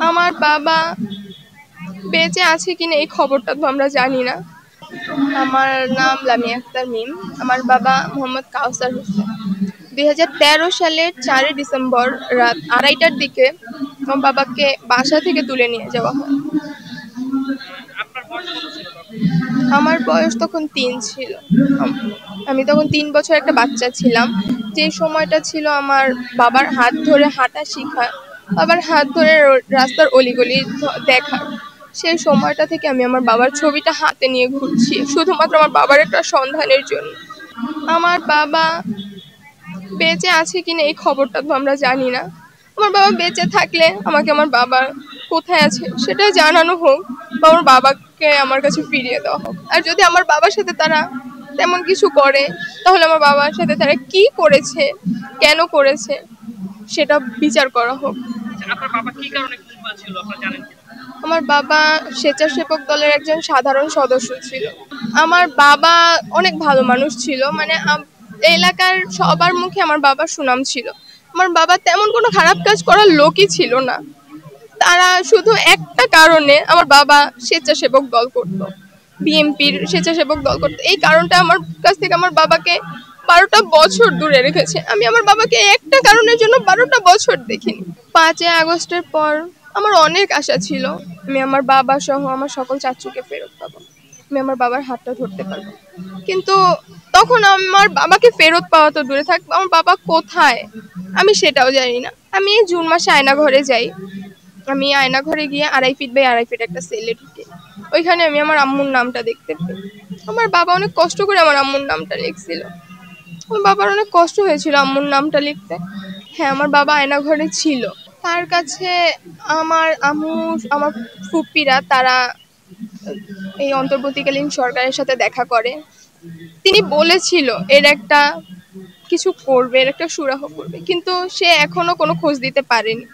আমার বাবা বেঁচে আছে কিনা এই খবরটা তো আমরা জানি না। আমার নাম লামিয়া আক্তার মিম। আমার বাবা মোহাম্মদ কাউসার হোসেন। 2013 সালের 4 ডিসেম্বর রাত 2:30টার দিকে আমার বাবাকে বাসা থেকে তুলে নিয়ে যাওয়া হয়। আমার বয়স তখন 3 ছিল। আমি তখন 3 বছর একটা বাচ্চা ছিলাম। যে সময়টা ছিল আমার বাবার হাত ধরে হাঁটা শেখা, বাবার হাত ধরে রাস্তার অলিগলি দেখা, সেই সময়টা থেকে আমি আমার বাবার ছবিটা হাতে নিয়ে ঘুরছি শুধুমাত্র আমার বাবার একটা সন্ধানের জন্য। আমার বাবা বেঁচে আছে কিনা এই খবরটা তো আমরা জানি না। আমার বাবা বেঁচে থাকলে আমাকে আমার বাবা কোথায় আছে সেটা জানানো হোক, বা আমার বাবাকে আমার কাছে ফিরিয়ে দেওয়া হোক। আর যদি আমার বাবার সাথে তারা তেমন কিছু করে, তাহলে আমার বাবার সাথে তারা কি করেছে, কেন করেছে, সেটা বিচার করা হোক। আমার বাবা স্বেচ্ছাসেবক দলের একজন সাধারণ সদস্য ছিল। আমার বাবা অনেক ভালো মানুষ ছিল, মানে এলাকার সবার মুখে আমার বাবার সুনাম ছিল। আমার বাবা তেমন কোনো খারাপ কাজ করার লোকই ছিল না। তারা শুধু একটা কারণে আমার বাবা স্বেচ্ছাসেবক দল করতো, বিএনপির স্বেচ্ছাসেবক দল করতো। এই কারণটা আমার কাছ থেকে আমার বাবাকে 12টা বছর দূরে রেখেছে। আমি আমার বাবাকে একটা কারণের জন্য 12টা বছর দেখিনি। 5ই আগস্টের পর আমার অনেক আশা ছিল আমি আমার বাবা সহ আমার সকল চাচুকে ফেরত পাবো, আমি আমার বাবার হাতটা ধরতে পারবো। কিন্তু তখন আমার বাবাকে ফেরত পাওয়া তো দূরে থাক, আমার বাবা কোথায় আমি সেটাও জানি না। আমি জুন মাসে আয়না ঘরে যাই। আমি আয়না ঘরে গিয়ে 2.5 ফিট বাই 2.5 ফিট একটা সেলে ঢুকি। ওইখানে আমি আমার আম্মুর নামটা দেখতে পাই। আমার বাবা অনেক কষ্ট করে আমার আম্মুর নামটা লিখছিল। আমার বাবার অনেক কষ্ট হয়েছিল আম্মুর নামটা লিখতে। হ্যাঁ, আমার বাবা আয়না ঘরে ছিল। তার কাছে আমার আম্মু, আমার ফুপ্পিরা তারা এই অন্তর্বর্তীকালীন সরকারের সাথে দেখা করে। তিনি বলেছিল এর একটা কিছু করবে, এর একটা সুরাহা করবে, কিন্তু সে এখনো কোনো খোঁজ দিতে পারেনি।